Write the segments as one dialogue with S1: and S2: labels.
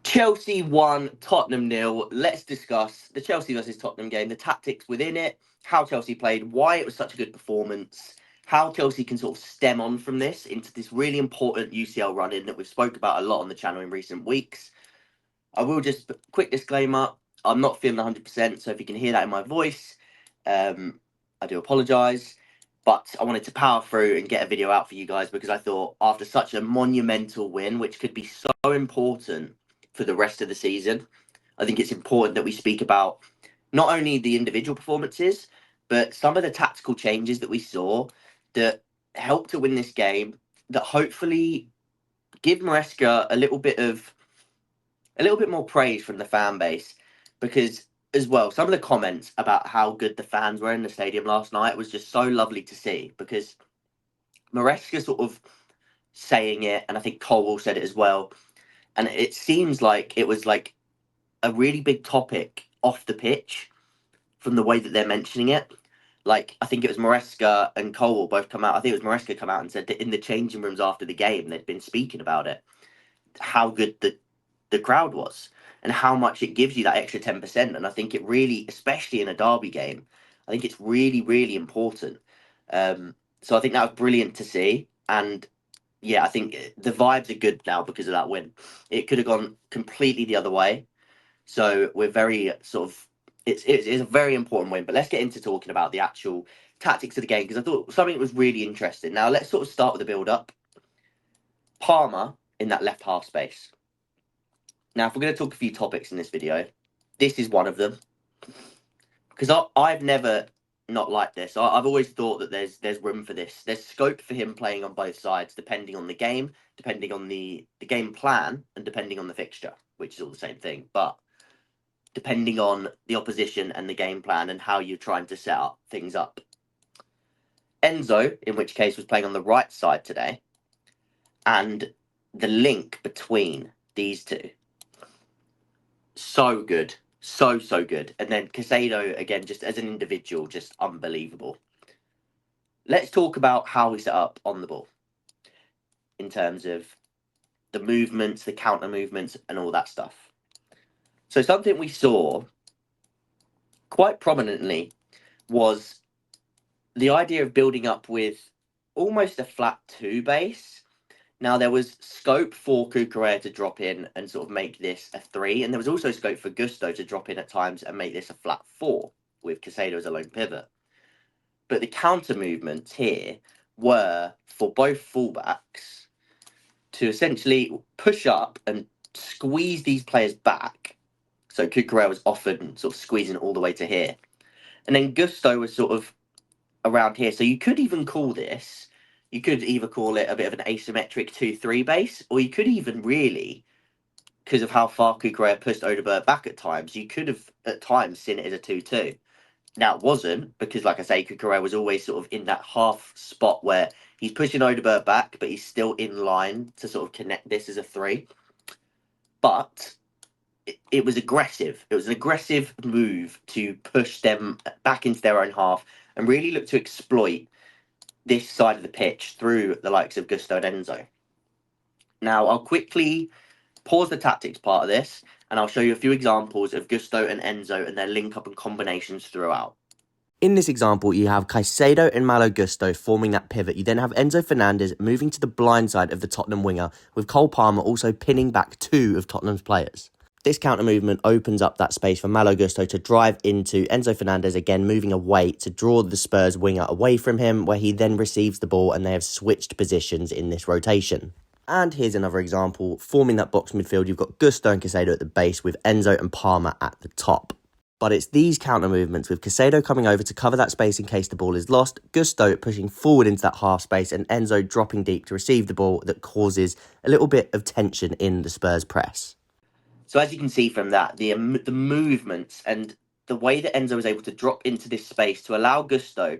S1: Chelsea 1, Tottenham 0. Let's discuss the Chelsea versus Tottenham game, the tactics within it, how Chelsea played, why it was such a good performance, how Chelsea can sort of stem on from this into this really important UCL run-in that we've spoke about a lot on the channel in recent weeks. I will just, quick disclaimer, I'm not feeling 100%, so if you can hear that in my voice, I do apologise. But I wanted to power through and get a video out for you guys because I thought after such a monumental win, which could be so important for the rest of the season, I think it's important that we speak about not only the individual performances, but some of the tactical changes that we saw that helped to win this game, that hopefully give Maresca a little bit more praise from the fan base, because as well, some of the comments about how good the fans were in the stadium last night was just so lovely to see, because Maresca sort of saying it, and I think Colwell said it as well, and it seems like it was like a really big topic off the pitch from the way that they're mentioning it. Like, I think it was Maresca and Colwell both come out. I think it was Maresca come out and said that in the changing rooms after the game, they'd been speaking about it, how good the crowd was and how much it gives you that extra 10%. And I think it really, especially in a derby game, I think it's really, really important. So I think that was brilliant to see. And yeah, I think the vibes are good now because of that win. It could have gone completely the other way. So we're very sort of, it's a very important win. But let's get into talking about the actual tactics of the game, because I thought something that was really interesting. Now let's sort of start with the build-up. Palmer in that left half space. Now, if we're going to talk a few topics in this video, this is one of them. Because I've never not liked this. I've always thought that there's room for this. There's scope for him playing on both sides, depending on the game, depending on the game plan, and depending on the fixture, which is all the same thing. But depending on the opposition and the game plan and how you're trying to set up things up. Enzo, in which case, was playing on the right side today. And the link between these two, so good. So good. And then Caicedo, again, just as an individual, just unbelievable. Let's talk about how we set up on the ball in terms of the movements, the counter movements, and all that stuff. So something we saw quite prominently was the idea of building up with almost a flat 2 base. Now, there was scope for Cucurella to drop in and sort of make this a 3, and there was also scope for Gusto to drop in at times and make this a flat 4, with Caicedo as a lone pivot. But the counter movements here were for both fullbacks to essentially push up and squeeze these players back. So Cucurella was often sort of squeezing all the way to here. And then Gusto was sort of around here. So you could even call this, you could either call it a bit of an asymmetric 2-3 base, or you could even really, because of how far Cucurella pushed Odegaard back at times, you could have at times seen it as a 2-2. Now, it wasn't, because like I say, Cucurella was always sort of in that half spot where he's pushing Odegaard back, but he's still in line to sort of connect this as a 3. But it was aggressive. It was an aggressive move to push them back into their own half and really look to exploit this side of the pitch through the likes of Gusto and Enzo. Now, I'll quickly pause the tactics part of this, and I'll show you a few examples of Gusto and Enzo and their link-up and combinations throughout. In this example, you have Caicedo and Malo Gusto forming that pivot. You then have Enzo Fernandez moving to the blind side of the Tottenham winger, with Cole Palmer also pinning back 2 of Tottenham's players. This counter movement opens up that space for Malo Gusto to drive into Enzo Fernandez, again moving away to draw the Spurs winger away from him, where he then receives the ball and they have switched positions in this rotation. And here's another example. Forming that box midfield, you've got Gusto and Caicedo at the base with Enzo and Palmer at the top. But it's these counter movements with Caicedo coming over to cover that space in case the ball is lost, Gusto pushing forward into that half space, and Enzo dropping deep to receive the ball that causes a little bit of tension in the Spurs press. So as you can see from that, the movements and the way that Enzo was able to drop into this space to allow Gusto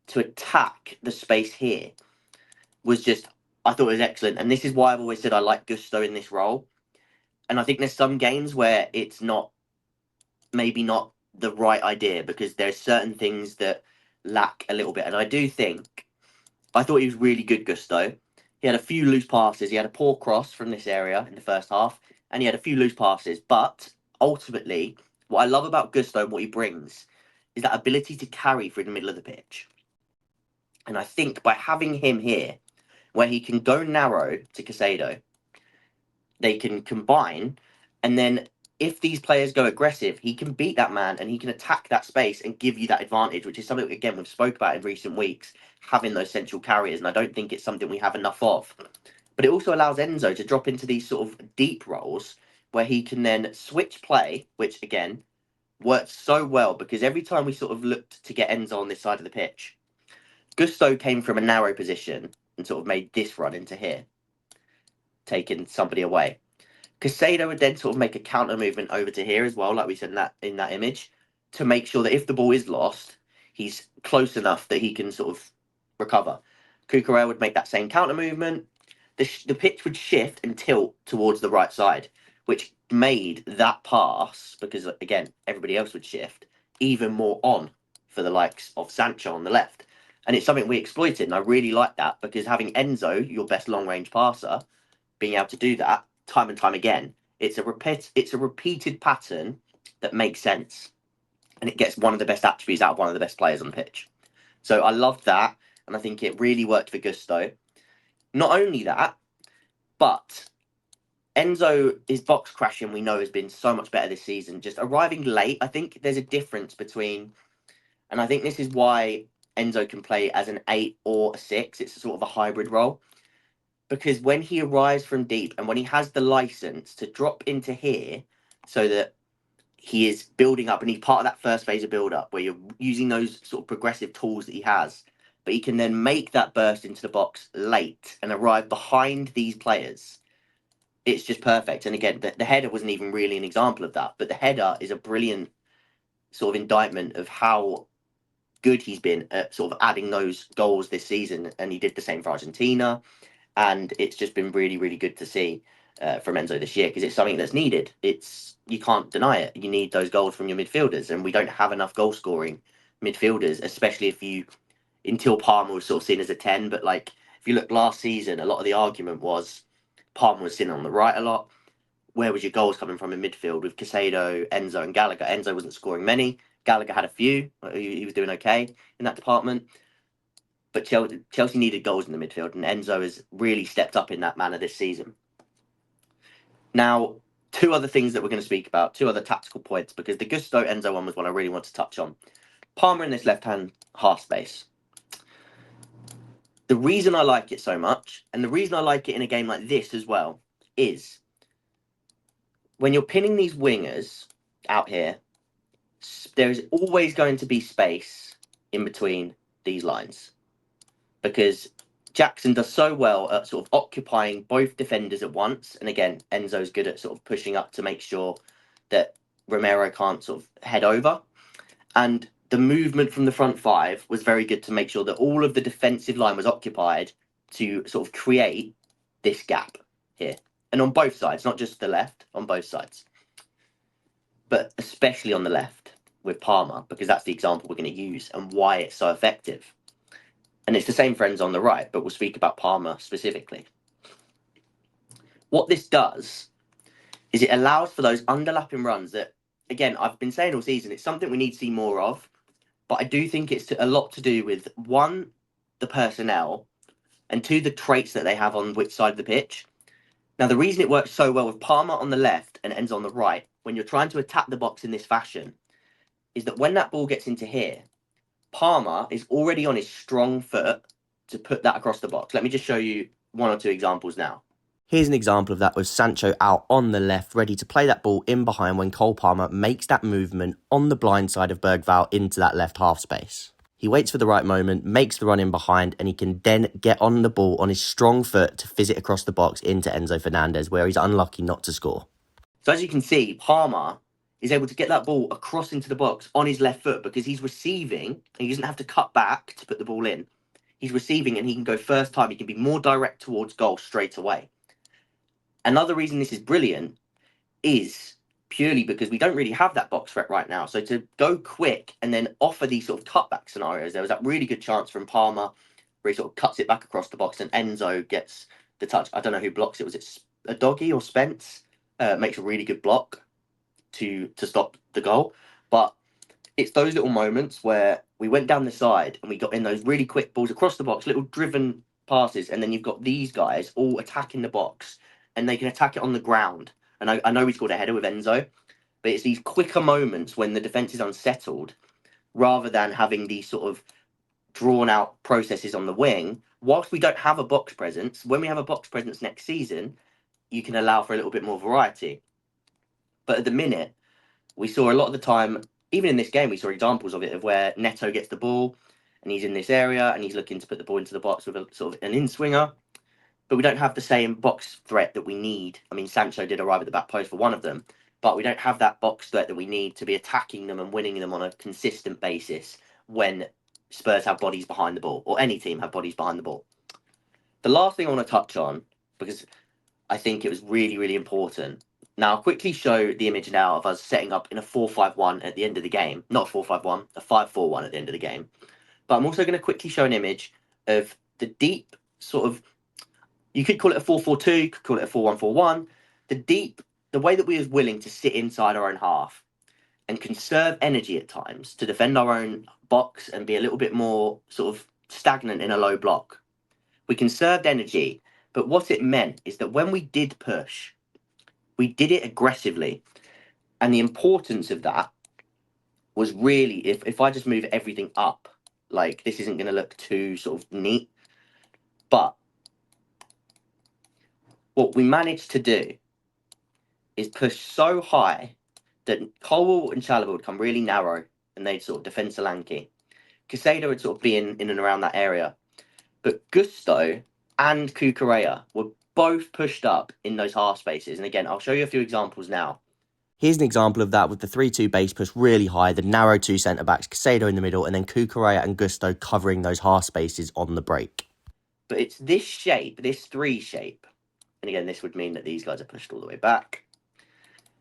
S1: to attack the space here was just, I thought it was excellent. And this is why I've always said I like Gusto in this role. And I think there's some games where it's maybe not the right idea, because there's certain things that lack a little bit. And I thought he was really good, Gusto. He had a few loose passes. He had a poor cross from this area in the first half. and he had a few loose passes. But ultimately, what I love about Gusto and what he brings is that ability to carry through the middle of the pitch. And I think by having him here, where he can go narrow to Caicedo, they can combine, and then if these players go aggressive, he can beat that man and he can attack that space and give you that advantage, which is something, again, we've spoke about in recent weeks, having those central carriers, and I don't think it's something we have enough of. But it also allows Enzo to drop into these sort of deep roles where he can then switch play, which, again, works so well because every time we sort of looked to get Enzo on this side of the pitch, Gusto came from a narrow position and sort of made this run into here, taking somebody away. Caicedo would then sort of make a counter movement over to here as well, like we said in that image, to make sure that if the ball is lost, he's close enough that he can sort of recover. Cucurella would make that same counter movement. The pitch would shift and tilt towards the right side, which made that pass, because again, everybody else would shift, even more on for the likes of Sancho on the left. And it's something we exploited, and I really like that, because having Enzo, your best long-range passer, being able to do that time and time again, it's a repeated pattern that makes sense, and it gets one of the best attributes out of one of the best players on the pitch. So I loved that, and I think it really worked for Gusto. Not only that, but Enzo, his box crashing, we know, has been so much better this season. Just arriving late, I think there's a difference between, and I think this is why Enzo can play as an 8 or a 6. It's sort of a hybrid role. Because when he arrives from deep and when he has the license to drop into here so that he is building up and he's part of that first phase of build up where you're using those sort of progressive tools that he has, but he can then make that burst into the box late and arrive behind these players. It's just perfect. And again, the header wasn't even really an example of that, but the header is a brilliant sort of indictment of how good he's been at sort of adding those goals this season. And he did the same for Argentina. And it's just been really, really good to see from Enzo this year, because it's something that's needed. You can't deny it. You need those goals from your midfielders, and we don't have enough goal scoring midfielders, especially until Palmer was sort of seen as a 10. But like, if you look last season, a lot of the argument was Palmer was seen on the right a lot. Where was your goals coming from in midfield with Caicedo, Enzo, and Gallagher? Enzo wasn't scoring many. Gallagher had a few. He was doing okay in that department. But Chelsea needed goals in the midfield, and Enzo has really stepped up in that manner this season. Now, two other things that we're going to speak about, two other tactical points, because the Gusto Enzo one was one I really want to touch on. Palmer in this left-hand half space. The reason I like it so much, and the reason I like it in a game like this as well, is when you're pinning these wingers out here, there is always going to be space in between these lines, because Jackson does so well at sort of occupying both defenders at once. And again, Enzo's good at sort of pushing up to make sure that Romero can't sort of head over. And the movement from the front five was very good to make sure that all of the defensive line was occupied to sort of create this gap here. And on both sides, not just the left, on both sides. But especially on the left with Palmer, because that's the example we're going to use and why it's so effective. And it's the same for Enzo on the right, but we'll speak about Palmer specifically. What this does is it allows for those underlapping runs that, again, I've been saying all season, it's something we need to see more of. But I do think it's a lot to do with, one, the personnel, and two, the traits that they have on which side of the pitch. Now, the reason it works so well with Palmer on the left and Enzo on the right, when you're trying to attack the box in this fashion, is that when that ball gets into here, Palmer is already on his strong foot to put that across the box. Let me just show you one or two examples now. Here's an example of that with Sancho out on the left, ready to play that ball in behind when Cole Palmer makes that movement on the blind side of Bergvall into that left half space. He waits for the right moment, makes the run in behind, and he can then get on the ball on his strong foot to fizz it across the box into Enzo Fernandez, where he's unlucky not to score. So as you can see, Palmer is able to get that ball across into the box on his left foot because he's receiving and he doesn't have to cut back to put the ball in. He's receiving and he can go first time. He can be more direct towards goal straight away. Another reason this is brilliant is purely because we don't really have that box threat right now. So to go quick and then offer these sort of cutback scenarios, there was that really good chance from Palmer where he sort of cuts it back across the box and Enzo gets the touch. I don't know who blocks it. Was it a Doggy or Spence? makes a really good block to stop the goal. But it's those little moments where we went down the side and we got in those really quick balls across the box, little driven passes, and then you've got these guys all attacking the box, and they can attack it on the ground. And I know we scored a header with Enzo, but it's these quicker moments when the defence is unsettled, rather than having these sort of drawn out processes on the wing. Whilst we don't have a box presence, when we have a box presence next season, you can allow for a little bit more variety. But at the minute, we saw a lot of the time, even in this game, we saw examples of it, of where Neto gets the ball and he's in this area and he's looking to put the ball into the box with a sort of an in-swinger. But we don't have the same box threat that we need. I mean, Sancho did arrive at the back post for one of them, but we don't have that box threat that we need to be attacking them and winning them on a consistent basis when Spurs have bodies behind the ball, or any team have bodies behind the ball. The last thing I want to touch on, because I think it was really, really important. Now, I'll quickly show the image now of us setting up in a 4-5-1 at the end of the game. Not a 4-5-1, a 5-4-1 at the end of the game. But I'm also going to quickly show an image of the deep sort of, you could call it a 4-4-2, you could call it a 4-1-4-1. The way that we was willing to sit inside our own half and conserve energy at times to defend our own box and be a little bit more sort of stagnant in a low block. We conserved energy, but what it meant is that when we did push, we did it aggressively. And the importance of that was really, if I just move everything up, like this isn't going to look too sort of neat, but what we managed to do is push so high that Colwell and Chalobah would come really narrow and they'd sort of defend Solanke. Caicedo would sort of be in and around that area. But Gusto and Cucurella were both pushed up in those half spaces. And again, I'll show you a few examples now. Here's an example of that with the 3-2 base push really high, the narrow two centre-backs, Caicedo in the middle, and then Cucurella and Gusto covering those half spaces on the break. But it's this shape, this 3 shape, and again, this would mean that these guys are pushed all the way back.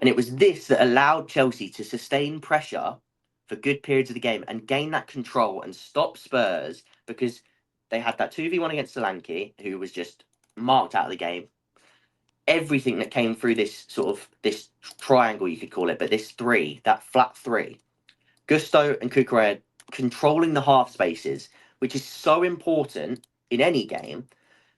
S1: And it was this that allowed Chelsea to sustain pressure for good periods of the game and gain that control and stop Spurs, because they had that 2v1 against Solanke, who was just marked out of the game. Everything that came through this sort of this triangle, you could call it, but this 3, that flat 3, Gusto and Cucurella controlling the half spaces, which is so important in any game,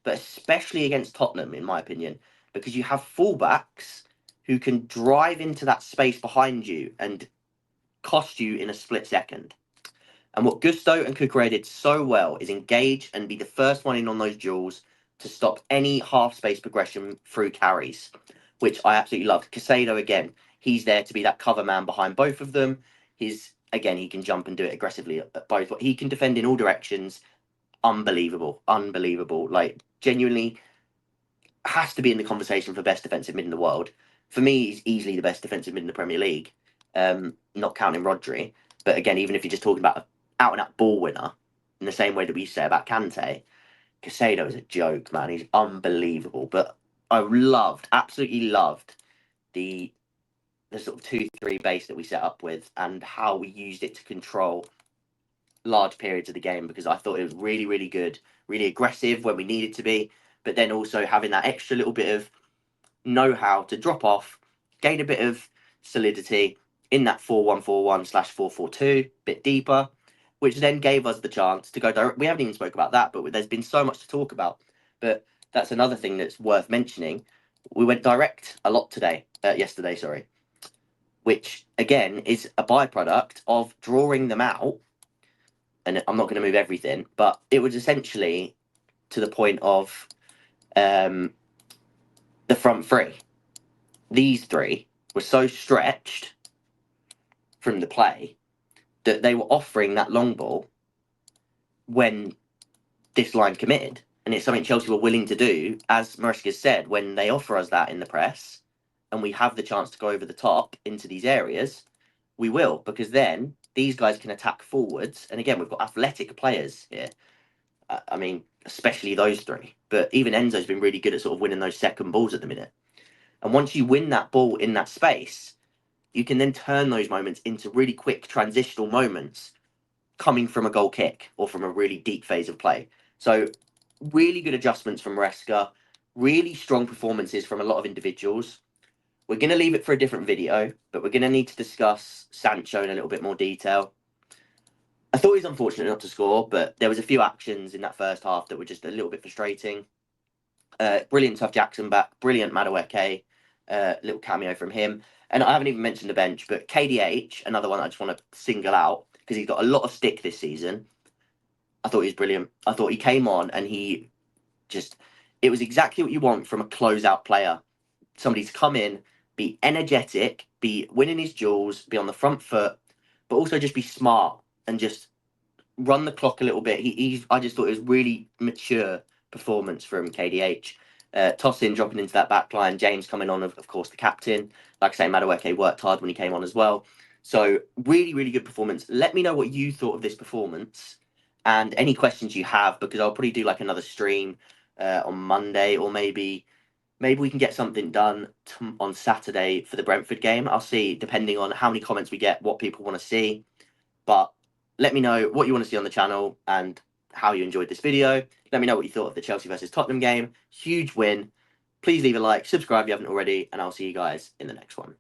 S1: but especially against Tottenham, in my opinion, because you have fullbacks who can drive into that space behind you and cost you in a split second. And what Gusto and Cucurella did so well is engage and be the first one in on those duels to stop any half-space progression through carries, which I absolutely loved. Caicedo, again, he's there to be that cover man behind both of them. Again, he can jump and do it aggressively at both. He can defend in all directions. Unbelievable. Like, genuinely has to be in the conversation for best defensive mid in the world. For me, he's easily the best defensive mid in the Premier League, not counting Rodri. But again, even if you're just talking about an out-and-out ball winner, in the same way that we say about Kante, Caicedo is a joke, man. He's unbelievable. But I absolutely loved the sort of 2-3 base that we set up with and how we used it to control large periods of the game, because I thought it was really, really good, really aggressive when we needed to be, but then also having that extra little bit of know-how to drop off, gain a bit of solidity in that 4-1-4-1/4-4-2, bit deeper, which then gave us the chance to go direct. We haven't even spoke about that, but there's been so much to talk about. But that's another thing that's worth mentioning. We went direct a lot yesterday, which again is a byproduct of drawing them out. And I'm not going to move everything, but it was essentially to the point of the front 3. These 3 were so stretched from the play that they were offering that long ball when this line committed. And it's something Chelsea were willing to do, as Maresca said, when they offer us that in the press and we have the chance to go over the top into these areas, we will, because then these guys can attack forwards. And again, we've got athletic players here. I mean, especially those 3. But even Enzo's been really good at sort of winning those second balls at the minute. And once you win that ball in that space, you can then turn those moments into really quick transitional moments coming from a goal kick or from a really deep phase of play. So really good adjustments from Maresca, really strong performances from a lot of individuals. We're going to leave it for a different video, but we're going to need to discuss Sancho in a little bit more detail. I thought he was unfortunate not to score, but there was a few actions in that first half that were just a little bit frustrating. Brilliant Tough Jackson back, brilliant Madueke, little cameo from him. And I haven't even mentioned the bench, but KDH, another one I just want to single out because he's got a lot of stick this season. I thought he was brilliant. I thought he came on and he just, it was exactly what you want from a closeout player. Somebody to come in, be energetic, be winning his duels, be on the front foot, but also just be smart and just run the clock a little bit. I just thought it was really mature performance from KDH. Tosin dropping into that back line, James coming on, of course, the captain. Like I say, Madueke worked hard when he came on as well. So really, really good performance. Let me know what you thought of this performance and any questions you have, because I'll probably do like another stream on Monday, or maybe we can get something done on Saturday for the Brentford game. I'll see, depending on how many comments we get, what people want to see. But let me know what you want to see on the channel and how you enjoyed this video. Let me know what you thought of the Chelsea versus Tottenham game. Huge win. Please leave a like, subscribe if you haven't already, and I'll see you guys in the next one.